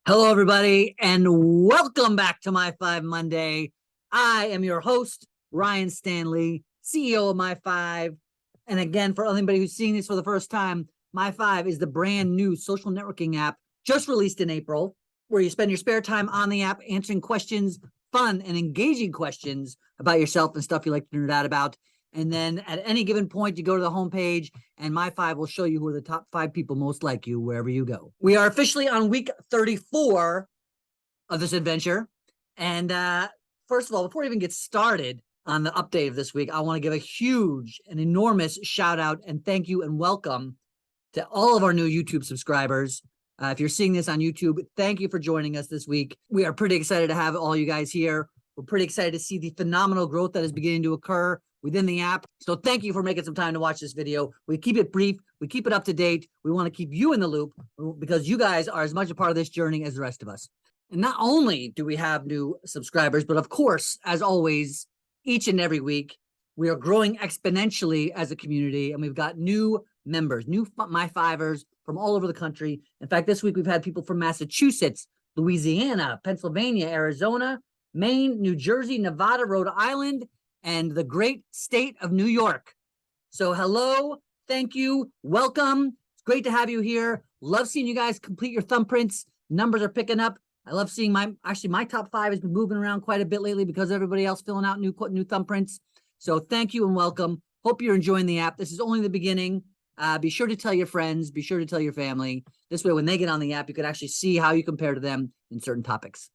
Hello, everybody, and welcome back to myfiVe Monday. I am your host, Ryan Stanley, CEO of myfiVe. And again, for anybody who's seeing this for the first time, myfiVe is the brand new social networking app just released in April, where you spend your spare time on the app answering questions, fun and engaging questions about yourself and stuff you like to nerd out about. And then at any given point, you go to the homepage and myfiVe will show you who are the top 5 people most like you wherever you go. We are officially on week 34 of this adventure. And first of all, before we even get started on the update of this week, I want to give a huge and enormous shout out and thank you and welcome to all of our new YouTube subscribers. If you're seeing this on YouTube, thank you for joining us this week. We are pretty excited to have all you guys here. We're pretty excited to see the phenomenal growth that is beginning to occur within the app. So thank you for making some time to watch this video. We keep it brief. We keep it up to date. We want to keep you in the loop because you guys are as much a part of this journey as the rest of us. And not only do we have new subscribers, but of course, as always, each and every week, we are growing exponentially as a community, and we've got new members, new myfiVers from all over the country. In fact, this week we've had people from Massachusetts, Louisiana, Pennsylvania, Arizona, Maine, New Jersey, Nevada, Rhode Island, and the great state of New York. So hello, thank you, welcome. It's great to have you here. Love seeing you guys complete your thumbprints. Numbers are picking up. I love seeing my top 5 has been moving around quite a bit lately because everybody else filling out new thumbprints. So thank you and welcome. Hope you're enjoying the app. This is only the beginning. Be sure to tell your friends. Be sure to tell your family. This way, when they get on the app, you can actually see how you compare to them in certain topics.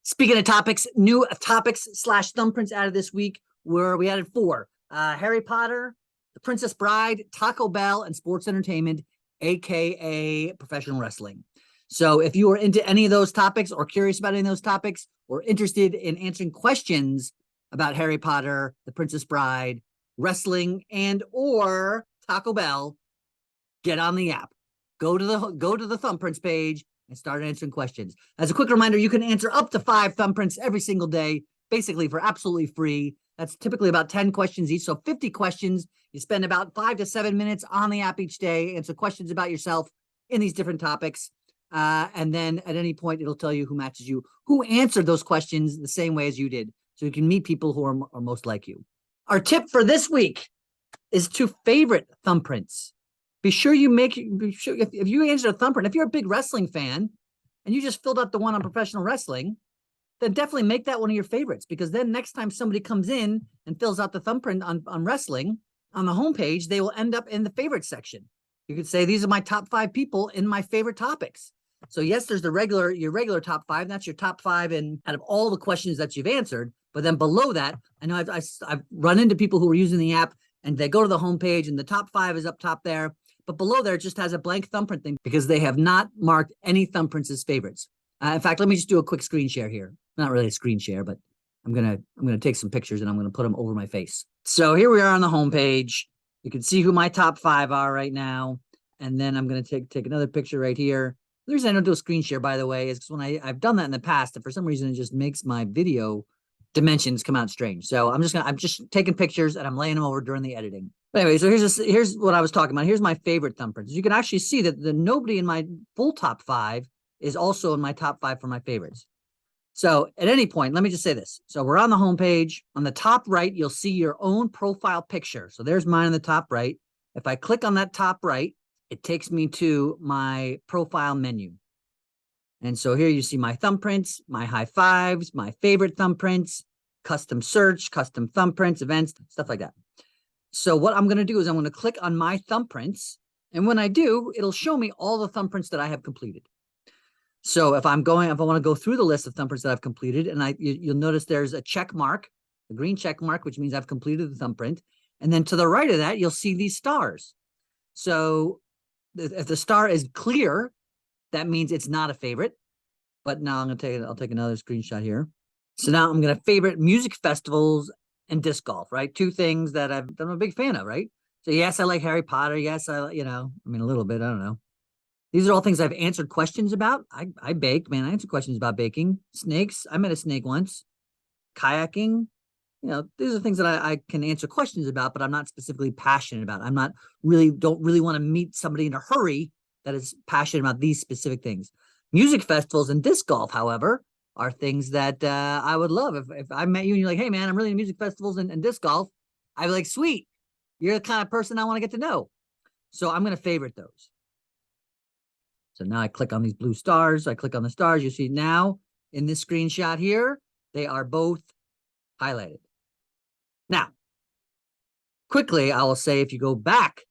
Speaking of topics, new topics / thumbprints added this week, where we added 4. Harry Potter, The Princess Bride, Taco Bell, and sports entertainment, aka professional wrestling. So if you are into any of those topics or curious about any of those topics or interested in answering questions about Harry Potter, The Princess Bride, wrestling, and or Taco Bell, get on the app. Go to the thumbprints page and start answering questions. As a quick reminder, you can answer up to 5 thumbprints every single day, basically for absolutely free. That's typically about 10 questions each. So 50 questions. You spend about 5 to 7 minutes on the app each day, answer questions about yourself in these different topics. And then at any point, it'll tell you who matches you, who answered those questions the same way as you did. So you can meet people who are most like you. Our tip for this week is to favorite thumbprints. Be sure if you answer a thumbprint, if you're a big wrestling fan and you just filled out the one on professional wrestling, then definitely make that one of your favorites, because then next time somebody comes in and fills out the thumbprint on wrestling on the homepage, they will end up in the favorite section. You could say, these are my top 5 people in my favorite topics. So yes, there's your regular top 5. That's your top 5 out of all the questions that you've answered. But then below that, I know I've run into people who are using the app and they go to the homepage and the top 5 is up top there. But below there, it just has a blank thumbprint thing because they have not marked any thumbprints as favorites. In fact, let me just do a quick screen share here. Not really a screen share, but I'm gonna take some pictures and I'm gonna put them over my face. So here we are on the homepage. You can see who my top 5 are right now. And then I'm gonna take another picture right here. The reason I don't do a screen share, by the way, is because when I've done that in the past, and for some reason it just makes my video dimensions come out strange. So I'm just taking pictures and I'm laying them over during the editing. But anyway, so here's what I was talking about. Here's my favorite thumbprints. You can actually see that nobody in my full top 5 is also in my top 5 for my favorites. So at any point, let me just say this. So we're on the homepage. On the top right, you'll see your own profile picture. So there's mine on the top right. If I click on that top right, it takes me to my profile menu. And so here you see my thumbprints, my high fives, my favorite thumbprints, custom search, custom thumbprints, events, stuff like that. So what I'm going to do is I'm going to click on my thumbprints. And when I do, it'll show me all the thumbprints that I have completed. So if I want to go through the list of thumbprints that I've completed, and you'll notice there's a check mark, a green check mark, which means I've completed the thumbprint. And then to the right of that, you'll see these stars. So if the star is clear, that means it's not a favorite. But now I'll take another screenshot here. So now I'm going to favorite music festivals and disc golf, right? 2 things that I'm a big fan of, right? So yes, I like Harry Potter. Yes, a little bit, I don't know. These are all things I've answered questions about. I bake, man. I answer questions about baking. Snakes. I met a snake once. Kayaking. These are things that I can answer questions about, but I'm not specifically passionate about. Don't really want to meet somebody in a hurry that is passionate about these specific things. Music festivals and disc golf, however, are things that I would love. If I met you and you're like, hey, man, I'm really into music festivals and disc golf, I'd be like, sweet. You're the kind of person I want to get to know. So I'm going to favorite those. So now I click on these blue stars. I click on the stars. You see now in this screenshot here, they are both highlighted. Now, quickly, I will say if you go back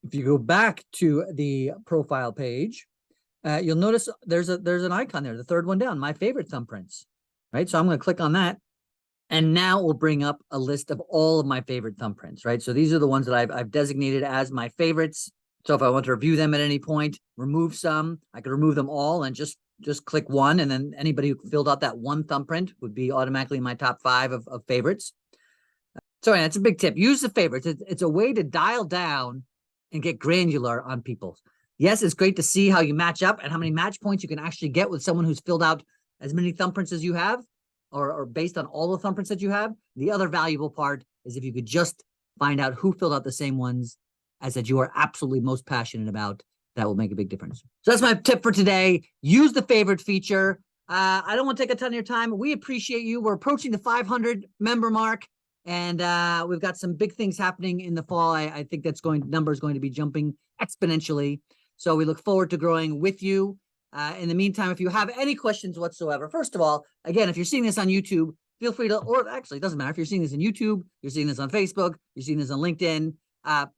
to the profile page, you'll notice there's an icon there, the third one down, my favorite thumbprints, right? So I'm going to click on that. And now it will bring up a list of all of my favorite thumbprints, right? So these are the ones that I've designated as my favorites. So if I want to review them at any point, remove some, I could remove them all and just click one. And then anybody who filled out that one thumbprint would be automatically in my top 5 of favorites. So that's a big tip. Use the favorites. It's a way to dial down and get granular on people. Yes, it's great to see how you match up and how many match points you can actually get with someone who's filled out as many thumbprints as you have, or based on all the thumbprints that you have. The other valuable part is if you could just find out who filled out the same ones as that you are absolutely most passionate about, that will make a big difference. So that's my tip for today. Use the favorite feature. I don't want to take a ton of your time. We appreciate you. We're approaching the 500 member mark, and we've got some big things happening in the fall. I think number is going to be jumping exponentially. So we look forward to growing with you. In the meantime, if you have any questions whatsoever, first of all, again, if you're seeing this on YouTube, feel free to, or actually, it doesn't matter if you're seeing this on YouTube, you're seeing this on Facebook, you're seeing this on LinkedIn,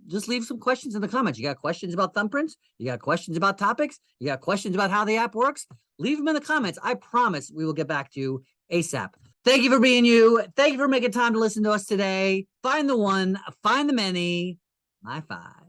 just leave some questions in the comments. You got questions about thumbprints? You got questions about topics? You got questions about how the app works? Leave them in the comments. I promise we will get back to you ASAP. Thank you for being you. Thank you for making time to listen to us today. Find the one, find the many. myfive.